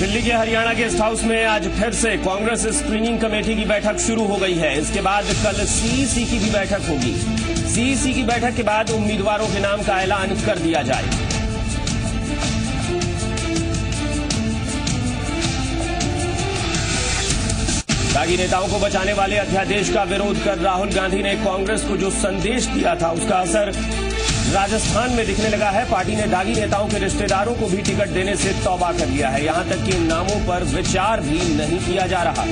दिल्ली के Haryana guest house में आज फिर से कांग्रेस स्क्रीनिंग कमेटी की बैठक शुरू हो गई है। इसके बाद कल सीईसी की भी बैठक होगी। सीईसी की बैठक के बाद उम्मीदवारों के नाम का ऐलान कर दिया जाएगा। दागी नेताओं को बचाने वाले अध्यादेश का विरोध कर राहुल गांधी ने कांग्रेस को जो संदेश दिया था उसका असर राजस्थान में दिखने लगा है। पार्टी ने दागी नेताओं के रिश्तेदारों को भी टिकट देने से तौबा कर लिया है। यहां तक कि इन नामों पर विचार भी नहीं किया जा रहा।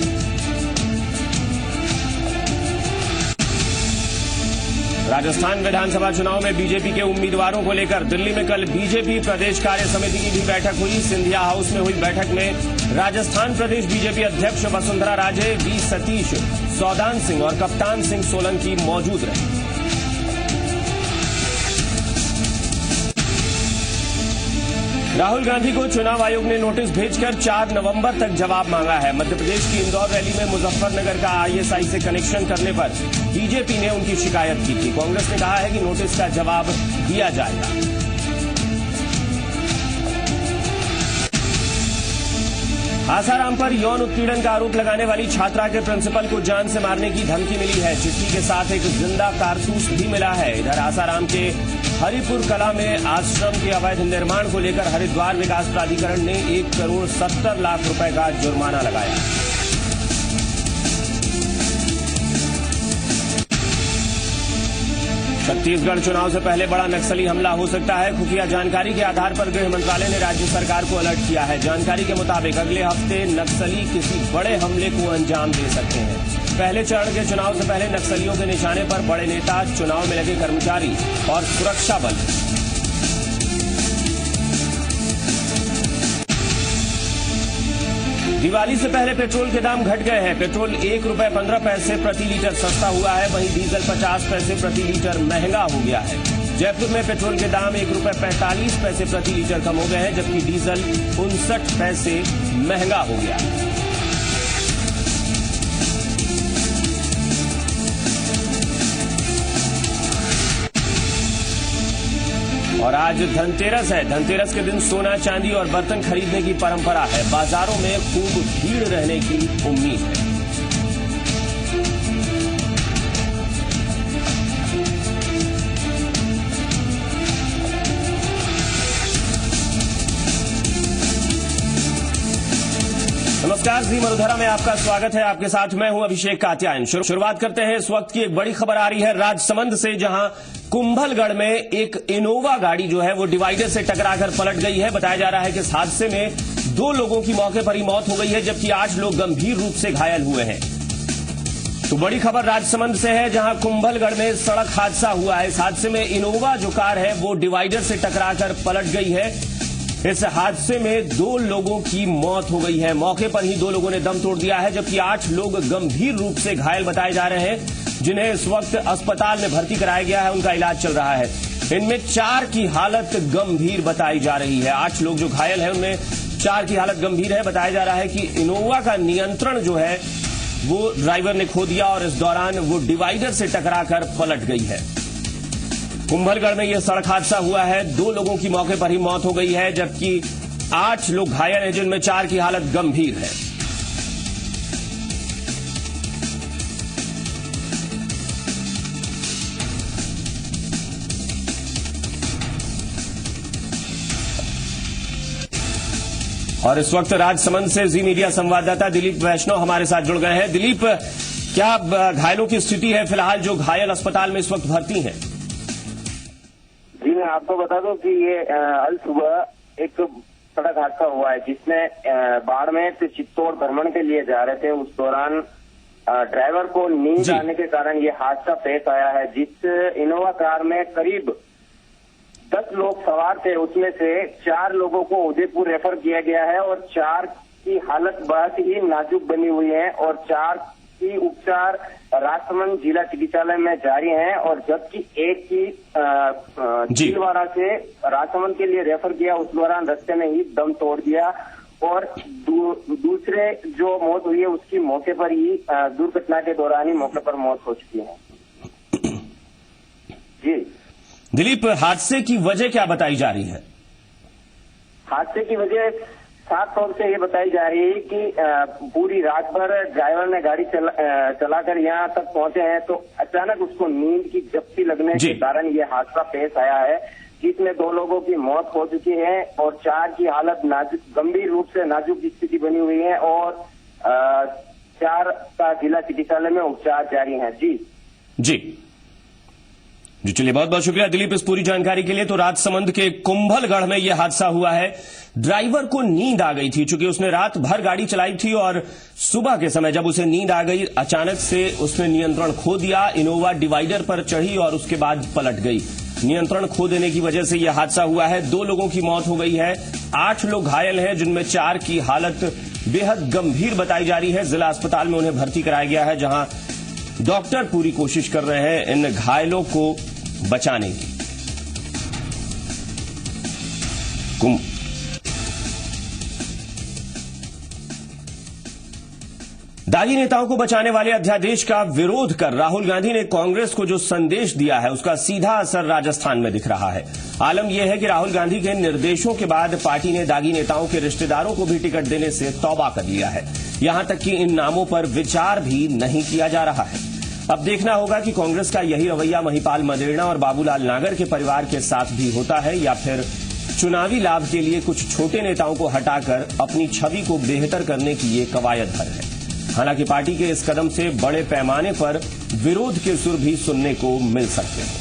राजस्थान विधानसभा चुनाव में बीजेपी के उम्मीदवारों को लेकर दिल्ली में कल बीजेपी प्रदेश कार्य समिति की भी बैठक हुई। सिंधिया हाउस में हुई बैठक में राजस्थान प्रदेश बीजेपी अध्यक्ष वसुंधरा राजे, वी सतीश, सौदान सिंह और कप्तान सिंह सोलंकी मौजूद रहे। राहुल गांधी को चुनाव आयोग ने नोटिस भेजकर 4 नवंबर तक जवाब मांगा है। मध्य प्रदेश की इंदौर रैली में मुजफ्फरनगर का आईएसआई से कनेक्शन करने पर बीजेपी ने उनकी शिकायत की थी। कांग्रेस ने कहा है कि नोटिस का जवाब दिया जाएगा। आसाराम पर यौन उत्पीड़न का आरोप लगाने वाली छात्रा के प्रिंसिपल को जान से मारने की धमकी मिली है। चिट्ठी के साथ एक जिंदा कारतूस भी मिला है। इधर आसाराम के हरिपुर कला में आश्रम के अवैध निर्माण को लेकर हरिद्वार विकास प्राधिकरण ने 1 करोड़ 70 लाख रुपए का जुर्माना लगाया। छत्तीसगढ़ चुनाव से पहले बड़ा नक्सली हमला हो सकता है। खुफिया जानकारी के आधार पर गृह मंत्रालय ने राज्य सरकार को अलर्ट किया है। जानकारी के मुताबिक अगले हफ्ते नक्सली किसी बड़े हमले को अंजाम दे सकते हैं। पहले चरण के चुनाव से पहले नक्सलियों के निशाने पर बड़े नेता, चुनाव में लगे कर्मचारी और सुरक्षा बल। दिवाली से पहले पेट्रोल के दाम घट गए हैं। पेट्रोल 1 रुपए 15 पैसे प्रति लीटर सस्ता हुआ है। वहीं डीजल 50 पैसे प्रति लीटर महंगा हो गया है। जयपुर में पेट्रोल के दाम 1 रुपए 45 पैसे प्रति लीटर कम हो गए हैं, जबकि डीजल 59 पैसे महंगा हो गया है। और आज धनतेरस है। धनतेरस के दिन सोना, चांदी और बर्तन खरीदने की परंपरा है। बाजारों में खूब भीड़ रहने की उम्मीद है। नमस्कार, जी मरुधरा में आपका स्वागत है। आपके साथ मैं हूं अभिषेक कात्यायन। शुरुआत करते हैं। इस वक्त की एक बड़ी खबर आ रही है राजसमंद से, जहां कुंभलगढ़ में एक इनोवा गाड़ी जो है वो डिवाइडर से टकराकर पलट गई है। बताया जा रहा है कि इस हादसे में 2 लोगों की मौके पर ही मौत हो गई है, जबकि 8 लोग गंभीर रूप से घायल हुए हैं। तो बड़ी खबर राजसमंद से है, जहां कुंभलगढ़ में सड़क हादसा हुआ है। इस हादसे में इनोवा जो कार है वो डिवाइडर से टकराकर पलट गई है। इस हादसे में 2 लोगों की मौत हो गई है। मौके पर ही 2 लोगों ने दम तोड़ दिया है, जबकि 8 लोग गंभीर रूप से घायल बताए जा रहे हैं, जिन्हें इस वक्त अस्पताल में भर्ती कराया गया है। उनका इलाज चल रहा है। इनमें 4 की हालत गंभीर बताई जा रही है। 8 लोग जो घायल हैं उनमें 4 की हालत गंभीर है। बताया जा रहा है कि इनोवा का नियंत्रण जो है वो ड्राइवर ने खो दिया और इस दौरान वो डिवाइडर से टकराकर पलट गई है। कुंभलगढ़ में यह सड़क हादसा हुआ है। 2 लोगों की मौके पर ही मौत हो गई है, जबकि 8 लोग घायल हैं, जिनमें 4 की हालत गंभीर है। और इस वक्त राजसमंद से जी मीडिया संवाददाता दिलीप वैष्णव हमारे साथ जुड़ गए हैं। दिलीप, क्या घायलों की स्थिति है फिलहाल, जो घायल अस्पताल में इस वक्त भर्ती हैं? जी, मैं आपको बता दूं कि ये कल सुबह एक सड़क हादसा हुआ है, जिसमें बाड़मेर से चित्तौड़ भ्रमण के लिए जा रहे थे। उस दौरान ड्राइवर को नींद आने के कारण ये हादसा पेश आया है। जिस इनोवा कार में करीब 10 लोग सवार थे, उसमें से 4 लोगों को उदयपुर रेफर किया गया है और 4 की हालत बहुत ही नाजुक बनी हुई है और 4 की उपचार राजसमंद जिला चिकित्सालय में जारी हैं। और जबकि एक की भीलवाड़ा से राजसमंद के लिए रेफर किया, उस दौरान रास्ते में ही दम तोड़ दिया। और दूसरे जो मौत हुई है उसकी मौके पर ही दुर्घटना के दौरान ही मौके पर मौत हो चुकी है। जी दिलीप, हादसे की वजह क्या बताई जा रही है? हादसे की वजह साफ तौर से ये बताई जा रही है कि पूरी रात भर ड्राइवर ने गाड़ी चलाकर यहाँ तक पहुंचे हैं, तो अचानक उसको नींद की झपकी लगने के कारण ये हादसा पेश आया है, जिसमें 2 लोगों की मौत हो चुकी है और 4 की हालत गंभीर रूप से नाजुक स्थिति बनी हुई है और 4 का जिला चिकित्सालय में उपचार जारी है। जी चलिए, बहुत बहुत शुक्रिया दिलीप इस पूरी जानकारी के लिए। तो राजसमंद के कुंभलगढ़ में यह हादसा हुआ है। ड्राइवर को नींद आ गई थी, चूंकि उसने रात भर गाड़ी चलाई थी और सुबह के समय जब उसे नींद आ गई, अचानक से उसने नियंत्रण खो दिया, इनोवा डिवाइडर पर चढ़ी और उसके बाद पलट गई। नियंत्रण खो देने की वजह से यह हादसा हुआ है। 2 लोगों की मौत हो गई है, 8 लोग घायल हैं, जिनमें 4 की हालत बेहद गंभीर बताई जा रही है। जिला अस्पताल में उन्हें भर्ती कराया गया है, जहां डॉक्टर पूरी कोशिश कर रहे हैं इन घायलों को बचाने की। दागी नेताओं को बचाने वाले अध्यादेश का विरोध कर राहुल गांधी ने कांग्रेस को जो संदेश दिया है, उसका सीधा असर राजस्थान में दिख रहा है। आलम यह है कि राहुल गांधी के निर्देशों के बाद पार्टी ने दागी नेताओं के रिश्तेदारों को भी टिकट देने से तौबा कर लिया है। यहां तक कि इन नामों पर विचार भी नहीं किया जा रहा है। अब देखना होगा कि कांग्रेस का यही रवैया महिपाल मदेरणा और बाबूलाल नागर के परिवार के साथ भी होता है, या फिर चुनावी लाभ के लिए कुछ छोटे नेताओं को हटाकर अपनी छवि को बेहतर करने की ये कवायद भर है। हालांकि पार्टी के इस कदम से बड़े पैमाने पर विरोध के सुर भी सुनने को मिल सकते हैं।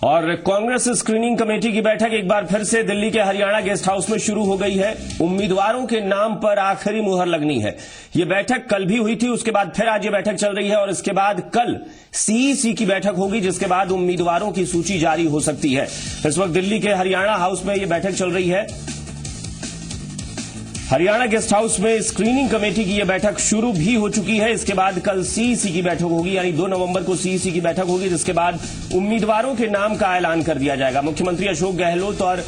और कांग्रेस स्क्रीनिंग कमेटी की बैठक एक बार फिर से दिल्ली के हरियाणा गेस्ट हाउस में शुरू हो गई है। उम्मीदवारों के नाम पर आखिरी मुहर लगनी है। ये बैठक कल भी हुई थी, उसके बाद फिर आज ये बैठक चल रही है और इसके बाद कल सीईसी की बैठक होगी, जिसके बाद उम्मीदवारों की सूची जारी हो सकती है। इस वक्त दिल्ली के हरियाणा हाउस में ये बैठक चल रही है। हरियाणा गेस्ट हाउस में स्क्रीनिंग कमेटी की यह बैठक शुरू भी हो चुकी है। इसके बाद कल सीईसी की बैठक होगी, यानी 2 नवंबर को सीईसी की बैठक होगी, जिसके बाद उम्मीदवारों के नाम का ऐलान कर दिया जाएगा। मुख्यमंत्री अशोक गहलोत और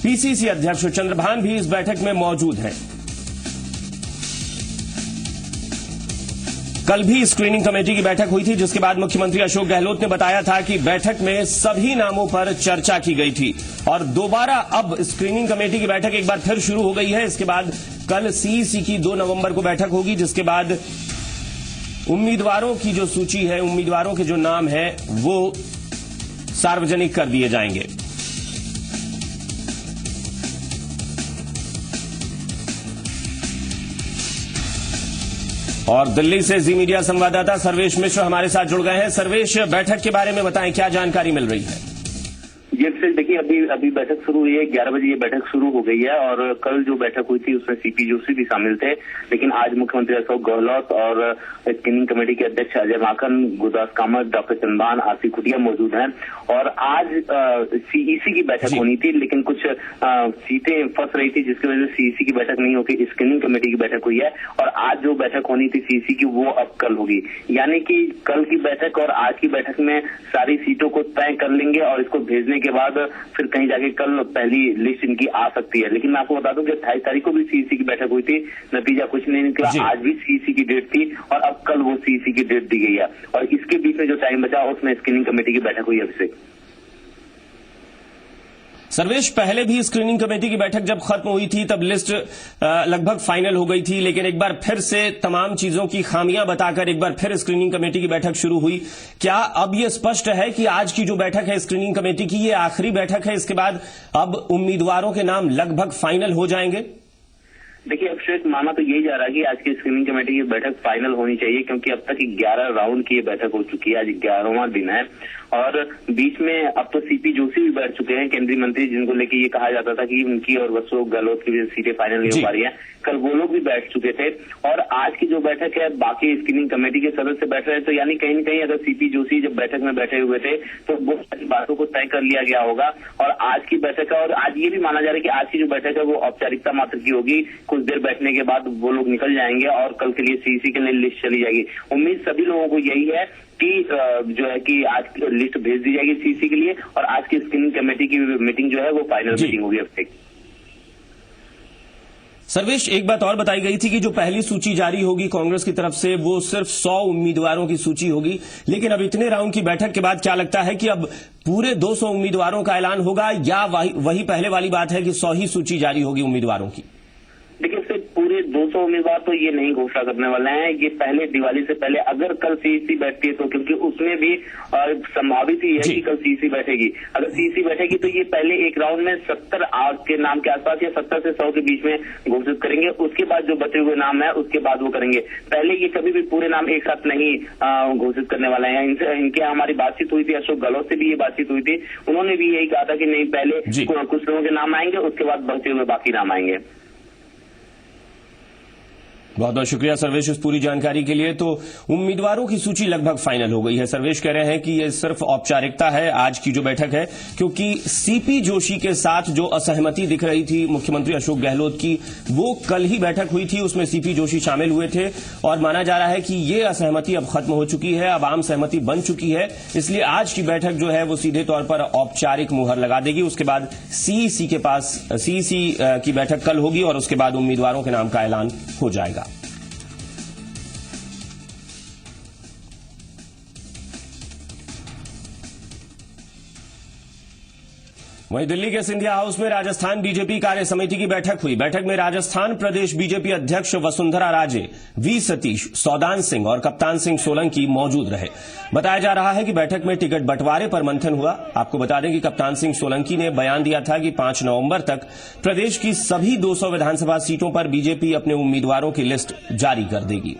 पीसीसी अध्यक्ष चंद्रभान भी इस बैठक में मौजूद हैं। कल भी स्क्रीनिंग कमेटी की बैठक हुई थी, जिसके बाद मुख्यमंत्री अशोक गहलोत ने बताया था कि बैठक में सभी नामों पर चर्चा की गई थी और दोबारा अब स्क्रीनिंग कमेटी की बैठक एक बार फिर शुरू हो गई है। इसके बाद कल सीईसी की 2 नवंबर को बैठक होगी, जिसके बाद उम्मीदवारों की जो सूची है, उम्मीदवारों के जो नाम है, वो सार्वजनिक कर दिए जाएंगे। और दिल्ली से जी मीडिया संवाददाता सर्वेश मिश्र हमारे साथ जुड़ गए हैं। सर्वेश, बैठक के बारे में बताएं, क्या जानकारी मिल रही है? देखिए, अभी बैठक शुरू हुई है। 11 बजे ये बैठक शुरू हो गई है और कल जो बैठक हुई थी उसमें सीपी जोशी भी शामिल थे, लेकिन आज मुख्यमंत्री अशोक गहलोत और स्क्रीनिंग कमेटी के अध्यक्ष अजय माकन, गुरदास कामत, डॉक्टर चंद्रभान, आसिफ खुटिया मौजूद हैं। और आज सीईसी की बैठक होनी थी, लेकिन कुछ सीटें फंस रही थी, जिसकी वजह से सीईसी की बैठक नहीं होगी, स्क्रीनिंग कमेटी की बैठक हुई है। और आज जो बैठक होनी थी सीईसी की, वो अब कल होगी। यानी कि कल की बैठक और आज की बैठक में सारी सीटों को तय कर लेंगे और इसको भेजने के बाद फिर कहीं जाके कल पहली लिस्ट इनकी आ सकती है। लेकिन मैं आपको बता दूं कि 28 तारीख को भी सीईसी की बैठक हुई थी, नतीजा कुछ नहीं निकला। आज भी सीईसी की डेट थी और अब कल वो सीईसी की डेट दी गई है और इसके बीच में जो टाइम बचा उसमें स्क्रीनिंग कमेटी की बैठक हुई अभिषेक। सर्वेश, पहले भी स्क्रीनिंग कमेटी की बैठक जब खत्म हुई थी तब लिस्ट लगभग फाइनल हो गई थी, लेकिन एक बार फिर से तमाम चीजों की खामियां बताकर एक बार फिर स्क्रीनिंग कमेटी की बैठक शुरू हुई। क्या अब यह स्पष्ट है कि आज की जो बैठक है स्क्रीनिंग कमेटी की, ये आखिरी बैठक है, इसके बाद अब उम्मीदवारों के नाम लगभग फाइनल हो जाएंगे? देखिए अभिषेक, माना तो यही जा रहा है कि आज की स्क्रीनिंग कमेटी की बैठक फाइनल होनी चाहिए, क्योंकि अब तक 11 राउंड की ये बैठक हो चुकी है। आज 11वां दिन है और बीच में अब तो सीपी जोशी भी बैठ चुके हैं, केंद्रीय मंत्री, जिनको लेके ये कहा जाता था कि उनकी और अशोक गहलोत की सीटें फाइनल नहीं हो पा रही है। कल वो लोग भी बैठ चुके थे और आज की जो बैठक है बाकी स्क्रीनिंग कमेटी के सदस्य बैठ रहे हैं, तो यानी कहीं न कहीं अगर सीपी जोशी जब बैठक में बैठे हुए थे तो वो सारी बातों को तय कर लिया गया होगा। और आज की बैठक है, और आज ये भी माना जा रहा है कि आज की जो बैठक है वो औपचारिकता मात्र की होगी। कुछ देर बैठने के बाद वो लोग निकल जाएंगे और कल के लिए सीईसी के लिए लिस्ट चली जाएगी। उम्मीद सभी लोगों को यही है कि जो है कि आज लिस्ट भेज दी जाएगी सीईसी के लिए और आज की स्क्रीनिंग कमेटी की मीटिंग जो है वो फाइनल मीटिंग होगी अब तक। सर्वेश, एक बात और बताई गई थी कि जो पहली सूची जारी होगी कांग्रेस की तरफ से वो सिर्फ 100 उम्मीदवारों की सूची होगी, लेकिन अब इतने राउंड की बैठक के बाद क्या लगता है कि अब पूरे 200 उम्मीदवारों का ऐलान होगा या वही पहले वाली बात है कि 100 ही सूची जारी होगी उम्मीदवारों की? देखिए, सिर्फ पूरे 200 उम्मीदवार तो ये नहीं घोषणा करने वाले हैं। ये पहले दिवाली से पहले अगर कल सीईसी बैठती है तो, क्योंकि उसमें भी संभावित ही है कि कल सीईसी बैठेगी। अगर सीईसी बैठेगी तो ये पहले एक राउंड में 70 के नाम के आसपास या 70 से 100 के बीच में घोषित करेंगे। उसके बाद जो बचे हुए नाम है उसके बाद वो करेंगे। पहले ये कभी भी पूरे नाम एक साथ नहीं घोषित करने वाले हैं। इनके हमारी बातचीत हुई थी, अशोक गहलोत से भी ये बातचीत हुई थी। उन्होंने भी यही कहा था कि नहीं, पहले कुछ लोगों के नाम आएंगे, उसके बाद बचे हुए बाकी नाम आएंगे। बहुत बहुत शुक्रिया सर्वेश इस पूरी जानकारी के लिए। तो उम्मीदवारों की सूची लगभग फाइनल हो गई है। सर्वेश कह रहे हैं कि यह सिर्फ औपचारिकता है आज की जो बैठक है, क्योंकि सीपी जोशी के साथ जो असहमति दिख रही थी मुख्यमंत्री अशोक गहलोत की, वो कल ही बैठक हुई थी, उसमें सीपी जोशी शामिल हुए थे और माना जा रहा है कि ये असहमति अब खत्म हो चुकी है, अब आम सहमति बन चुकी है। इसलिए आज की बैठक जो है वो सीधे तौर पर औपचारिक मुहर लगा देगी। उसके बाद सीईसी की बैठक कल होगी और उसके बाद उम्मीदवारों के नाम का ऐलान हो जाएगा। वहीं दिल्ली के सिंधिया हाउस में राजस्थान बीजेपी कार्य समिति की बैठक हुई। बैठक में राजस्थान प्रदेश बीजेपी अध्यक्ष वसुंधरा राजे, वी सतीश, सौदान सिंह और कप्तान सिंह सोलंकी मौजूद रहे। बताया जा रहा है कि बैठक में टिकट बंटवारे पर मंथन हुआ। आपको बता दें कि कप्तान सिंह सोलंकी ने बयान दिया था कि 5 नवंबर तक प्रदेश की सभी 200 विधानसभा सीटों पर बीजेपी अपने उम्मीदवारों की लिस्ट जारी कर देगी।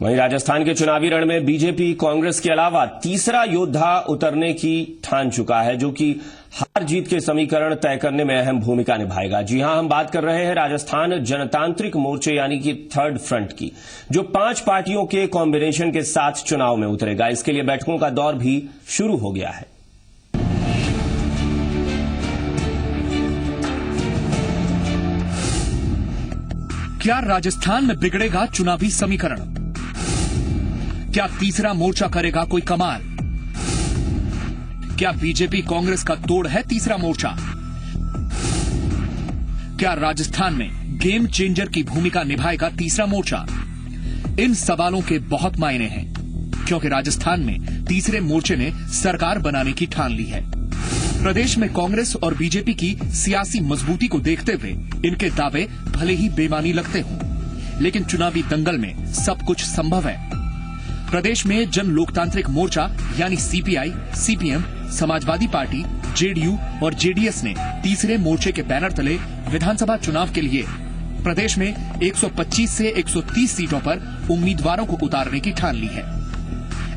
वहीं राजस्थान के चुनावी रण में बीजेपी कांग्रेस के अलावा तीसरा योद्धा उतरने की ठान चुका है, जो कि हार जीत के समीकरण तय करने में अहम भूमिका निभाएगा। जी हां, हम बात कर रहे हैं राजस्थान जनतांत्रिक मोर्चे यानी कि थर्ड फ्रंट की, जो 5 पार्टियों के कॉम्बिनेशन के साथ चुनाव में उतरेगा। इसके लिए बैठकों का दौर भी शुरू हो गया है। क्या राजस्थान में बिगड़ेगा चुनावी समीकरण? क्या तीसरा मोर्चा करेगा कोई कमाल? क्या बीजेपी कांग्रेस का तोड़ है तीसरा मोर्चा? क्या राजस्थान में गेम चेंजर की भूमिका निभाएगा तीसरा मोर्चा? इन सवालों के बहुत मायने हैं, क्योंकि राजस्थान में तीसरे मोर्चे ने सरकार बनाने की ठान ली है। प्रदेश में कांग्रेस और बीजेपी की सियासी मजबूती को देखते हुए इनके दावे भले ही बेमानी लगते हों, लेकिन चुनावी दंगल में सब कुछ संभव है। प्रदेश में जन लोकतांत्रिक मोर्चा यानी CPI, CPM, Samajwadi party, JDU और जेडीएस ने तीसरे मोर्चे के बैनर तले विधानसभा चुनाव के लिए प्रदेश में 125 से 130 सीटों पर उम्मीदवारों को उतारने की ठान ली है।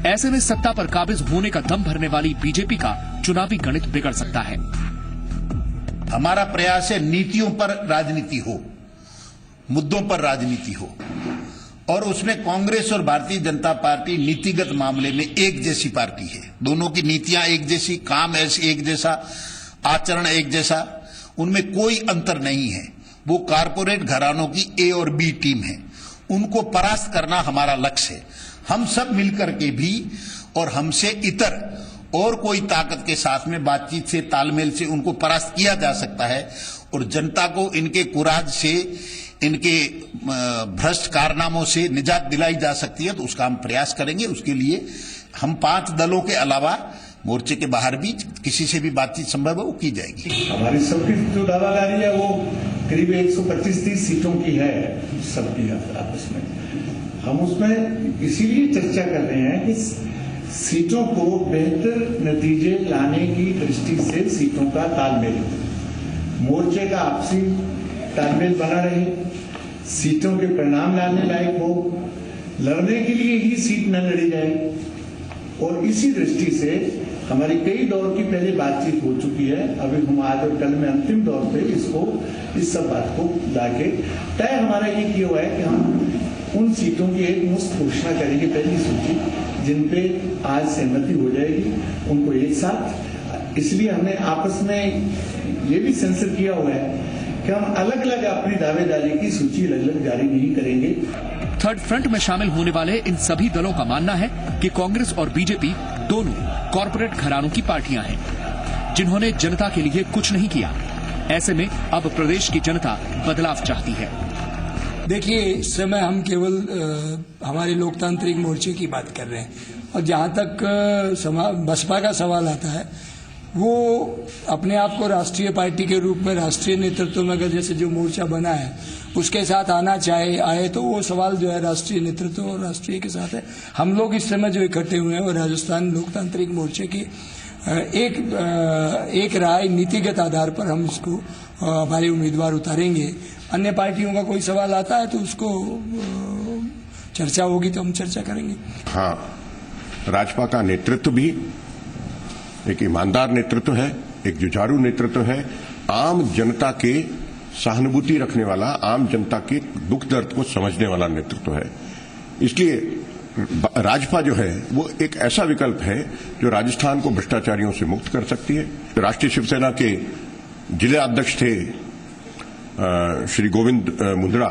ऐसे में सत्ता पर काबिज होने का दम भरने वाली बीजेपी का चुनावी गणित बिगड़ सकता है। हमारा प्रयास है नीतियों पर राजनीति हो, मुद्दों पर राजनीति हो, और उसमें कांग्रेस और भारतीय जनता पार्टी नीतिगत मामले में एक जैसी पार्टी है। दोनों की नीतियां एक जैसी, काम एक जैसा, आचरण एक जैसा, उनमें कोई अंतर नहीं है। वो कारपोरेट घरानों की ए और बी टीम है। उनको परास्त करना हमारा लक्ष्य है। हम सब मिलकर के भी और हमसे इतर और कोई ताकत के साथ में बातचीत से, तालमेल से उनको परास्त किया जा सकता है और जनता को इनके कुराज से, इनके भ्रष्ट कारनामों से निजात दिलाई जा सकती है। तो उसका हम प्रयास करेंगे। उसके लिए हम 5 दलों के अलावा मोर्चे के बाहर भी किसी से भी बातचीत संभव है वो की जाएगी। हमारी सबकी जो दावादारी है वो करीब 125-30 सीटों की है सबकी आपस में। हम उसमें इसीलिए चर्चा कर रहे हैं कि सीटों को बेहतर नतीजे लाने की दृष्टि से सीटों का तालमेल, मोर्चे का आपसी तालमेल बना रहे, सीटों के परिणाम लाने लायक हो, लड़ने के लिए ही सीट न लड़ी जाए। और इसी दृष्टि से हमारी कई दौर की पहले बातचीत हो चुकी है। अभी हम आज और कल में अंतिम दौर पे इस सब बात को लाके तय हमारा ये किया हुआ है कि हम उन सीटों की एक मुश्त घोषणा करेंगे, पहली सूची, जिन पे आज सहमति हो जाएगी उनको एक साथ। इसलिए हमने आपस में ये भी सेंसर किया हुआ है कि हम अलग अलग अपनी दावेदारी की सूची अलग अलग जारी नहीं करेंगे। थर्ड फ्रंट में शामिल होने वाले इन सभी दलों का मानना है कि कांग्रेस और बीजेपी दोनों कॉरपोरेट घरानों की पार्टियां हैं, जिन्होंने जनता के लिए कुछ नहीं किया। ऐसे में अब प्रदेश की जनता बदलाव चाहती है। देखिए, इस समय हम केवल हमारे लोकतांत्रिक मोर्चे की बात कर रहे हैं, और जहां तक बसपा का सवाल आता है, वो अपने आप को राष्ट्रीय पार्टी के रूप में राष्ट्रीय नेतृत्व में अगर जैसे जो मोर्चा बना है उसके साथ आना आए तो वो सवाल जो है राष्ट्रीय नेतृत्व और राष्ट्रीय के साथ है। हम लोग इस समय जो इकट्ठे हुए हैं वो राजस्थान लोकतांत्रिक मोर्चे की एक राय नीतिगत आधार पर हम इसको हमारे उम्मीदवार उतारेंगे। अन्य पार्टियों का कोई सवाल आता है तो उसको चर्चा होगी तो हम चर्चा करेंगे। हाँ, राजपा का नेतृत्व भी एक ईमानदार नेतृत्व है, एक जुझारू नेतृत्व है, आम जनता के सहानुभूति रखने वाला, आम जनता के दुख दर्द को समझने वाला नेतृत्व है। इसलिए राजपा जो है वो एक ऐसा विकल्प है जो राजस्थान को भ्रष्टाचारियों से मुक्त कर सकती है। राष्ट्रीय शिवसेना के जिला अध्यक्ष थे श्री गोविंद मुंद्रा,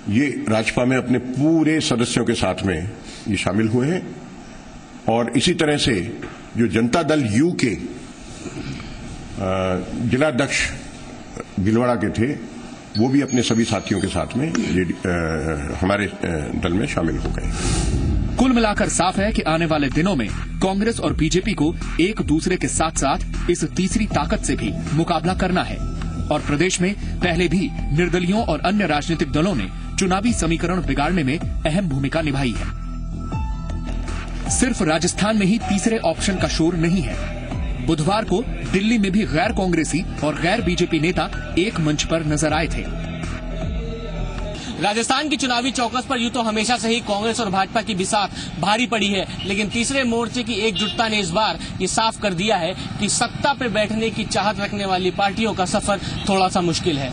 ये राजपा में अपने पूरे सदस्यों के साथ में ये शामिल हुए हैं। और इसी तरह से जो जनता दल यू के जिला अध्यक्ष भिलवाड़ा के थे, वो भी अपने सभी साथियों के साथ में हमारे दल में शामिल हो गए। कुल मिलाकर साफ है कि आने वाले दिनों में कांग्रेस और बीजेपी को एक दूसरे के साथ साथ इस तीसरी ताकत से भी मुकाबला करना है। और प्रदेश में पहले भी निर्दलियों और अन्य राजनीतिक दलों ने चुनावी समीकरण बिगाड़ने में अहम भूमिका निभाई है। सिर्फ राजस्थान में ही तीसरे ऑप्शन का शोर नहीं है। बुधवार को दिल्ली में भी गैर कांग्रेसी और गैर बीजेपी नेता एक मंच पर नजर आए थे। राजस्थान की चुनावी चौकस पर यूं तो हमेशा से ही कांग्रेस और भाजपा की बिसात भारी पड़ी है, लेकिन तीसरे मोर्चे की एकजुटता ने इस बार ये साफ कर दिया है कि सत्ता पर बैठने की चाहत रखने वाली पार्टियों का सफर थोड़ा सा मुश्किल है।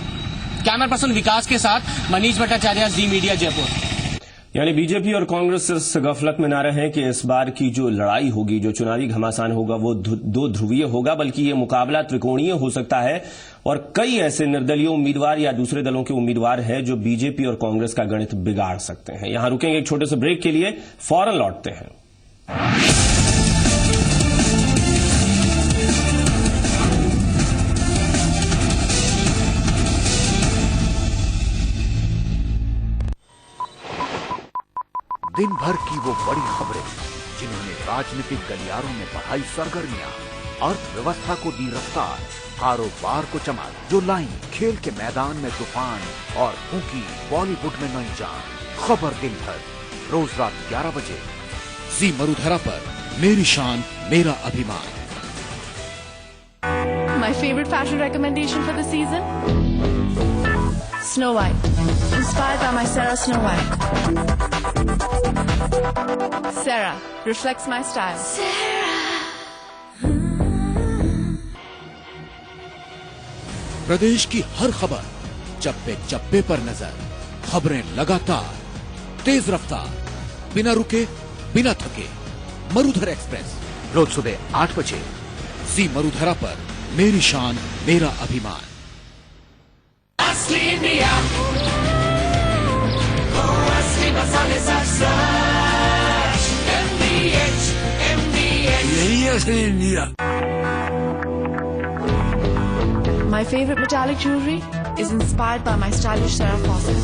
कैमरा पर्सन विकास के साथ मनीष भट्टाचार्य, जी मीडिया, जयपुर। यानी बीजेपी और कांग्रेस इस गफलत में ना रहे कि इस बार की जो लड़ाई होगी, जो चुनावी घमासान होगा, वो दो ध्रुवीय होगा, बल्कि ये मुकाबला त्रिकोणीय हो सकता है। और कई ऐसे निर्दलीय उम्मीदवार या दूसरे दलों के उम्मीदवार हैं जो बीजेपी और कांग्रेस का गणित बिगाड़ सकते हैं। यहां रुकेंगे एक छोटे से ब्रेक के लिए, फौरन लौटते हैं। दिन भर की वो बड़ी खबरें जिन्होंने राजनीतिक गलियारों में बढ़ाई सरगर्मियां, अर्थव्यवस्था को दी रफ्तार, कारोबार को चमक, जो लाइन खेल के मैदान में तूफान और फूंकी बॉलीवुड में नई जान। खबर दिन भर, रोज रात 11 बजे, जी मरुधरा पर मेरी शान मेरा अभिमान। My favorite fashion recommendation for the season? Snow White. Inspired by my Sarah Snow White. Sarah reflects my style. प्रदेश की हर खबर, चप्पे चप्पे पर नजर, खबरें लगातार, तेज रफ्तार, बिना रुके बिना थके। मरुधर एक्सप्रेस, रोज सुबह 8 बजे, जी मरुधरा पर मेरी शान मेरा अभिमान। यही है असली India. My favorite metallic jewelry is inspired by my stylish Sarah faucet.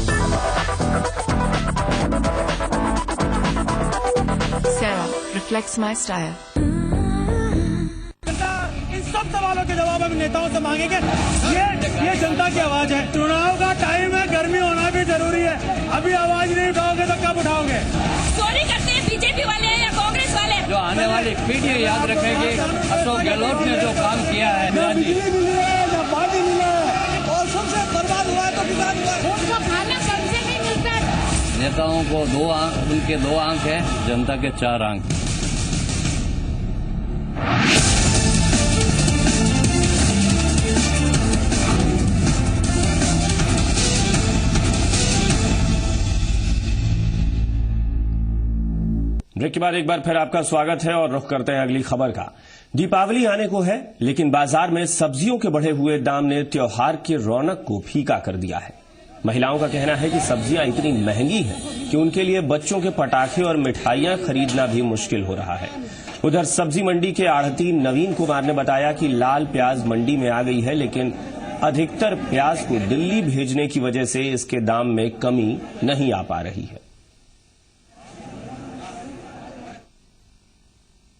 Sarah reflects my style. इन सब सवालों के जवाब हम नेताओं से मांगेंगे। ये जनता की आवाज है। चुनाव का टाइम है, गर्मी होना भी जरूरी है। अभी आवाज नहीं उठाओगे तो कब उठाओगे? चोरी करते हैं बीजेपी वाले या कांग्रेस वाले, आने वाली पीढ़ी याद रखेगी अशोक गहलोत ने जो काम किया है। पानी मिला और सबसे बर्बाद हुआ तो किसान हुआ। खाना सबसे नहीं मिलता। नेताओं को उनके 2 आंख है, जनता के 4 आंख। ब्रेक के बाद एक बार फिर आपका स्वागत है और रुख करते हैं अगली खबर का। दीपावली आने को है, लेकिन बाजार में सब्जियों के बढ़े हुए दाम ने त्योहार की रौनक को फीका कर दिया है। महिलाओं का कहना है कि सब्जियां इतनी महंगी हैं कि उनके लिए बच्चों के पटाखे और मिठाइयां खरीदना भी मुश्किल हो रहा है। उधर सब्जी मंडी के आढ़ती नवीन कुमार ने बताया कि लाल प्याज मंडी में आ गई है, लेकिन अधिकतर प्याज को दिल्ली भेजने की वजह से इसके दाम में कमी नहीं आ पा रही है।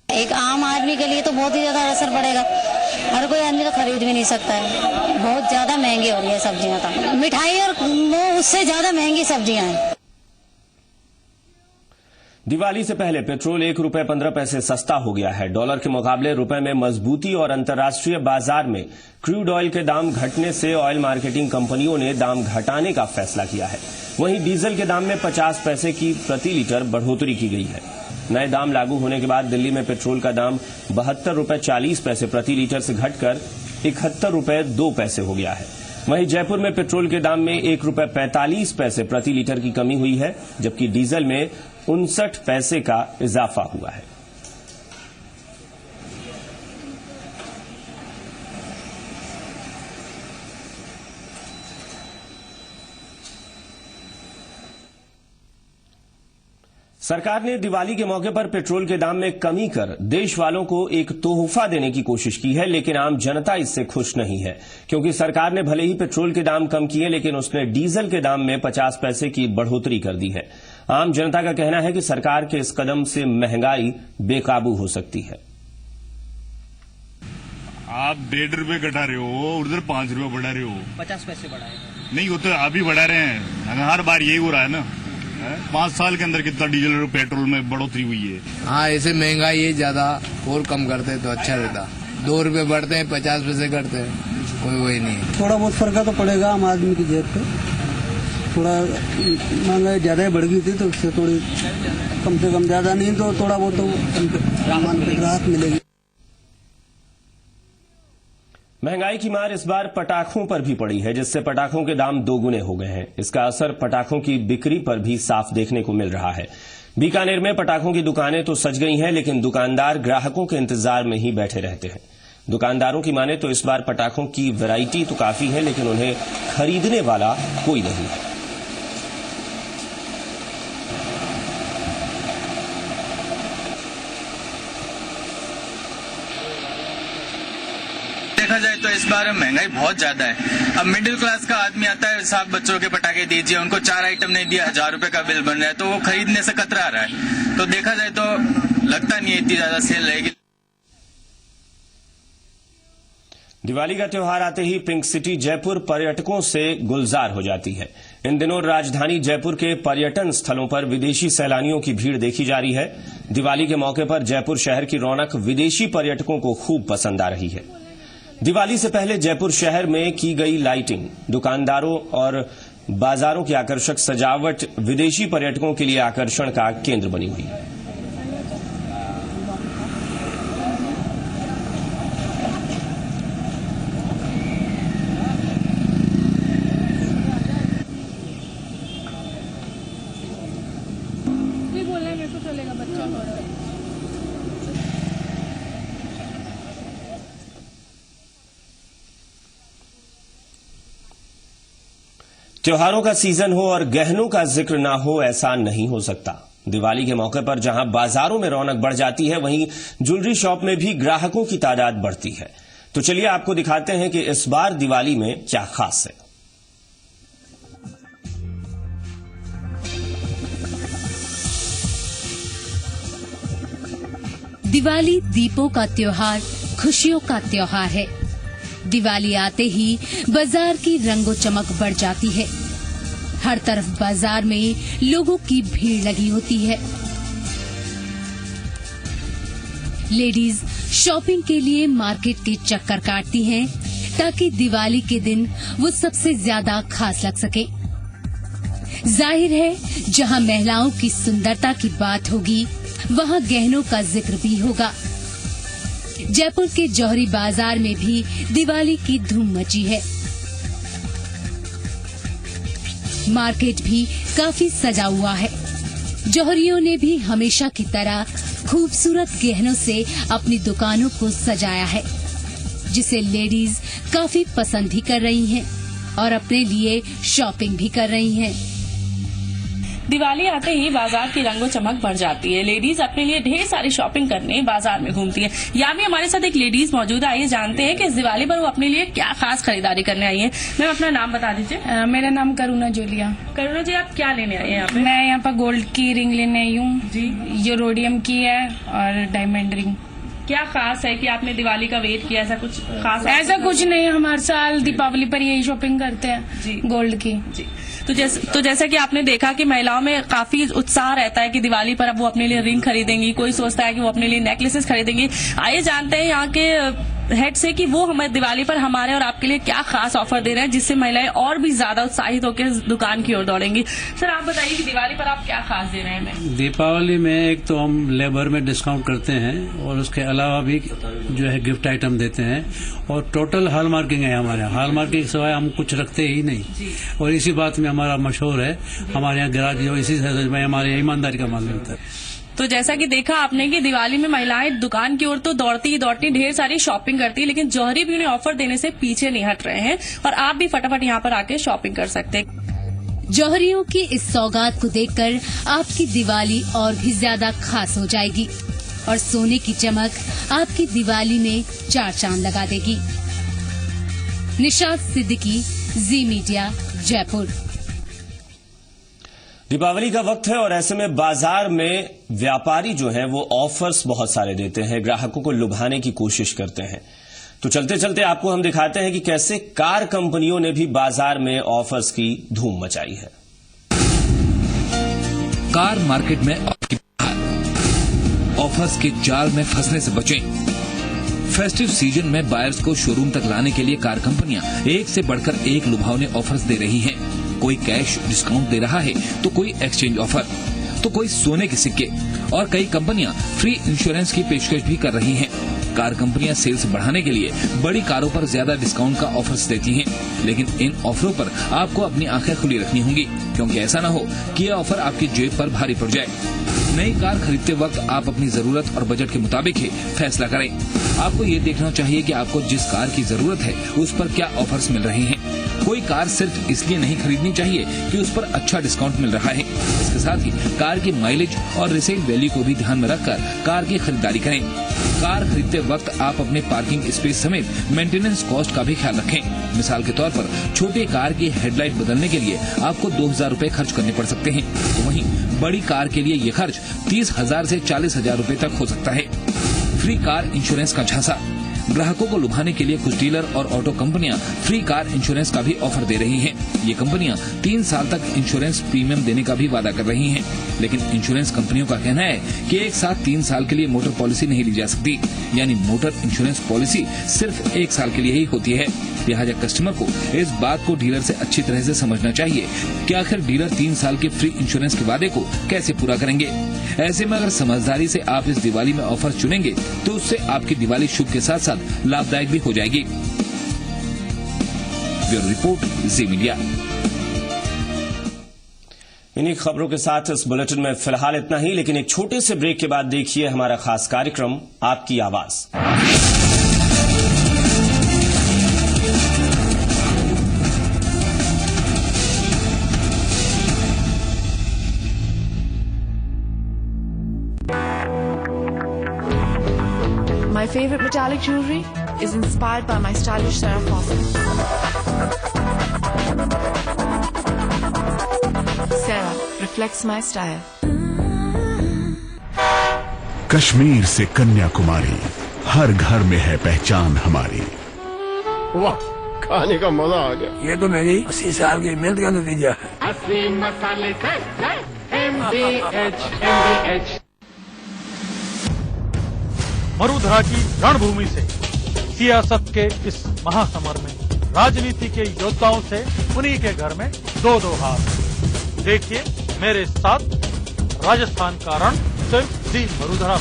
एक आम आदमी के लिए तो बहुत ही ज्यादा असर पड़ेगा। हर कोई आदमी तो खरीद भी नहीं सकता है। बहुत ज्यादा महंगी हो रही है सब्जियां, तो मिठाई और वो उससे ज्यादा महंगी सब्जियां हैं। दिवाली से पहले पेट्रोल ₹1.15 सस्ता हो गया है। डॉलर के मुकाबले रुपए में मजबूती और अंतर्राष्ट्रीय बाजार में क्रूड ऑयल के दाम घटने से ऑयल मार्केटिंग कंपनियों ने दाम घटाने का फैसला किया है। वहीं डीजल के दाम में 50 पैसे की प्रति लीटर बढ़ोतरी की गई है। नए दाम लागू होने के बाद दिल्ली में पेट्रोल का दाम ₹72.40 प्रति लीटर से घटकर ₹71.02 हो गया है। वहीं जयपुर में पेट्रोल के दाम में ₹1.45 प्रति लीटर की कमी हुई है, जबकि डीजल में 59 पैसे का इजाफा हुआ है। सरकार ने दिवाली के मौके पर पेट्रोल के दाम में कमी कर देश वालों को एक तोहफा देने की कोशिश की है, लेकिन आम जनता इससे खुश नहीं है, क्योंकि सरकार ने भले ही पेट्रोल के दाम कम किए, लेकिन उसने डीजल के दाम में 50 पैसे की बढ़ोतरी कर दी है। आम जनता का कहना है कि सरकार के इस कदम से महंगाई बेकाबू हो सकती है। आप ₹1.5 घटा रहे हो, उधर ₹5 बढ़ा रहे हो। 50 पैसे बढ़ाए नहीं, वो तो आप ही बढ़ा रहे हैं। हर बार यही हो रहा है ना। 5 साल के अंदर कितना डीजल और पेट्रोल में बढ़ोतरी हुई है। हाँ, ऐसे महंगाई है ज्यादा, और कम करते तो अच्छा रहता। ₹2 बढ़ते हैं, 50 पैसे करते हैं, कोई वही नहीं है। थोड़ा बहुत फर्क तो पड़ेगा आम आदमी की जेब पे। थोड़ा महंगाई ज्यादा ही बढ़ गई थी, तो उससे थोड़ी कम से कम, ज्यादा नहीं तो थोड़ा बहुत तो राहत मिलेगी। महंगाई की मार इस बार पटाखों पर भी पड़ी है, जिससे पटाखों के दाम दोगुने हो गए हैं। इसका असर पटाखों की बिक्री पर भी साफ देखने को मिल रहा है। बीकानेर में पटाखों की दुकानें तो सज गई हैं, लेकिन दुकानदार ग्राहकों के इंतजार में ही बैठे रहते हैं। दुकानदारों की माने तो इस बार पटाखों की वैरायटी तो काफी है, लेकिन उन्हें खरीदने वाला कोई नहीं है। देखा जाए तो इस बार महंगाई बहुत ज्यादा है। अब मिडिल क्लास का आदमी आता है, 7 बच्चों के पटाखे दीजिए, उनको 4 आइटम नहीं दिया, ₹1000 का बिल बन रहा है, तो वो खरीदने से कतरा रहा है। तो देखा जाए तो लगता नहीं है इतनी ज्यादा सेल रहेगी। दिवाली का त्योहार आते ही पिंक सिटी जयपुर पर्यटकों से गुलजार हो जाती है। इन दिनों राजधानी जयपुर के पर्यटन स्थलों पर विदेशी सैलानियों की भीड़ देखी जा रही है। दिवाली के मौके पर जयपुर शहर की रौनक विदेशी पर्यटकों को खूब पसंद आ रही है। दिवाली से पहले जयपुर शहर में की गई लाइटिंग, दुकानदारों और बाजारों की आकर्षक सजावट विदेशी पर्यटकों के लिए आकर्षण का केंद्र बनी हुई है। त्योहारों का सीजन हो और गहनों का जिक्र ना हो, ऐसा नहीं हो सकता। दिवाली के मौके पर जहां बाजारों में रौनक बढ़ जाती है, वहीं ज्वेलरी शॉप में भी ग्राहकों की तादाद बढ़ती है। तो चलिए आपको दिखाते हैं कि इस बार दिवाली में क्या खास है। दिवाली दीपों का त्योहार, खुशियों का त्योहार है। दिवाली आते ही बाजार की रंगो चमक बढ़ जाती है। हर तरफ बाजार में लोगों की भीड़ लगी होती है। लेडीज शॉपिंग के लिए मार्केट के चक्कर काटती हैं ताकि दिवाली के दिन वो सबसे ज्यादा खास लग सके। जाहिर है जहां महिलाओं की सुंदरता की बात होगी वहां गहनों का जिक्र भी होगा। जयपुर के जौहरी बाजार में भी दिवाली की धूम मची है। मार्केट भी काफी सजा हुआ है। जौहरियों ने भी हमेशा की तरह खूबसूरत गहनों से अपनी दुकानों को सजाया है, जिसे लेडीज काफी पसंद भी कर रही हैं और अपने लिए शॉपिंग भी कर रही हैं। दिवाली आते ही बाजार की रंगो चमक बढ़ जाती है। लेडीज अपने लिए ढेर सारी शॉपिंग करने बाजार में घूमती है। यहाँ भी हमारे साथ एक लेडीज मौजूद है। आइए जानते हैं कि इस दिवाली पर वो अपने लिए क्या खास खरीदारी करने आई है। मैम अपना नाम बता दीजिए। मेरा नाम करुणा जोलिया। करुणा जी, आप क्या लेने आई हैं यहाँ पे? मैं यहाँ पर गोल्ड की रिंग लेने आई हूँ जी, ये रोडियम की है और डायमंड रिंग। क्या खास है कि आपने दिवाली का वेट किया? ऐसा कुछ खास? ऐसा कुछ नहीं, हम हर साल दीपावली पर यही शॉपिंग करते हैं जी, गोल्ड की जी। तो जैसा कि आपने देखा कि महिलाओं में काफी उत्साह रहता है कि दिवाली पर अब वो अपने लिए रिंग खरीदेंगी, कोई सोचता है कि वो अपने लिए नेकलेसेस खरीदेंगी। आइए जानते हैं यहाँ के हेड से कि वो हमारे दिवाली पर हमारे और आपके लिए क्या खास ऑफर दे रहे हैं जिससे महिलाएं और भी ज्यादा उत्साहित होकर दुकान की ओर दौड़ेंगी। सर आप बताइए कि दिवाली पर आप क्या खास दे रहे हैं हमें? दीपावली में एक तो हम लेबर में डिस्काउंट करते हैं और उसके अलावा भी जो है गिफ्ट आइटम देते हैं और टोटल हॉल मार्किंग है हमारे यहाँ। हॉल मार्किंग के सिवाय हम कुछ रखते ही नहीं और इसी बात में हमारा मशहूर है। हमारे यहाँ ग्राहक जो इसी में हमारे ईमानदारी का मालूम होता है। तो जैसा कि देखा आपने कि दिवाली में महिलाएं दुकान की ओर तो दौड़ती ही दौड़ती ढेर सारी शॉपिंग करती है, लेकिन जौहरी भी उन्हें ऑफर देने से पीछे नहीं हट रहे हैं और आप भी फटाफट यहाँ पर आके शॉपिंग कर सकते हैं। जौहरियों की इस सौगात को देखकर आपकी दिवाली और भी ज्यादा खास हो जाएगी और सोने की चमक आपकी दिवाली में चार चांद लगा देगी। निशात सिद्दीकी, जी मीडिया, जयपुर। दीपावली का वक्त है और ऐसे में बाजार में व्यापारी जो हैं वो ऑफर्स बहुत सारे देते हैं, ग्राहकों को लुभाने की कोशिश करते हैं। तो चलते चलते आपको हम दिखाते हैं कि कैसे कार कंपनियों ने भी बाजार में ऑफर्स की धूम मचाई है। कार मार्केट में ऑफर्स के जाल में फंसने से बचें। फेस्टिव सीजन में बायर्स को शोरूम तक लाने के लिए कार कंपनियां एक से बढ़कर एक लुभावने ऑफर्स दे रही हैं। कोई कैश डिस्काउंट दे रहा है तो कोई एक्सचेंज ऑफर, तो कोई सोने के सिक्के और कई कंपनियां फ्री इंश्योरेंस की पेशकश भी कर रही हैं। कार कंपनियां सेल्स बढ़ाने के लिए बड़ी कारों पर ज्यादा डिस्काउंट का ऑफर्स देती हैं, लेकिन इन ऑफरों पर आपको अपनी आंखें खुली रखनी होंगी, क्योंकि ऐसा न हो कि यह ऑफर आपकी जेब पर भारी पड़ जाए। नई कार खरीदते वक्त आप अपनी जरूरत और बजट के मुताबिक ही फैसला करें। आपको ये देखना चाहिए कि आपको जिस कार की जरूरत है उस पर क्या ऑफर्स मिल रहे हैं। कोई कार सिर्फ इसलिए नहीं खरीदनी चाहिए कि उस पर अच्छा डिस्काउंट मिल रहा है। इसके साथ ही कार की माइलेज और रिसेल वैल्यू को भी ध्यान में रखकर कार की खरीदारी करें। कार खरीदते वक्त आप अपने पार्किंग स्पेस समेत मेंटेनेंस कॉस्ट का भी ख्याल रखें। मिसाल के तौर पर छोटे कार की हेडलाइट बदलने के लिए आपको 2,000 रूपए खर्च करने पड़ सकते हैं, तो वहीं बड़ी कार के लिए ये खर्च 30,000 से 40,000 रूपए तक हो सकता है। फ्री कार इंश्योरेंस का झांसा। ग्राहकों को लुभाने के लिए कुछ डीलर और ऑटो कंपनियां फ्री कार इंश्योरेंस का भी ऑफर दे रही हैं। ये कंपनियां 3 साल तक इंश्योरेंस प्रीमियम देने का भी वादा कर रही हैं, लेकिन इंश्योरेंस कंपनियों का कहना है कि एक साथ 3 साल के लिए मोटर पॉलिसी नहीं ली जा सकती, यानी मोटर इंश्योरेंस पॉलिसी सिर्फ 1 साल के लिए ही होती है। लिहाजा कस्टमर को इस बात को डीलर से अच्छी तरह से समझना चाहिए कि आखिर डीलर 3 साल के फ्री इंश्योरेंस के वादे को कैसे पूरा करेंगे। ऐसे में अगर समझदारी से आप इस दिवाली में ऑफर चुनेंगे तो उससे आपकी दिवाली शुभ के साथ साथ लाभदायक भी हो जाएगी। ब्यूरो रिपोर्ट, जी मीडिया। इन्हीं खबरों के साथ इस बुलेटिन में फिलहाल इतना ही, लेकिन एक छोटे से ब्रेक के बाद देखिए हमारा खास कार्यक्रम आपकी आवाज। My favorite metallic jewelry is inspired by my stylish Sarah faucet. Sarah reflects my style. Kashmir से कन्याकुमारी, हर घर में है पहचान हमारी। वाह, खाने का मजा आ गया। ये तो मेरी 80 साल की मेहनत का नतीजा है। 80 मसाले MDH मरुधरा की रणभूमि से सियासत के इस महासमर में राजनीति के योद्धाओं से उन्हीं के घर में दो दो हाथ। देखिए मेरे साथ राजस्थान का रण सिर्फ जी मरुधरा।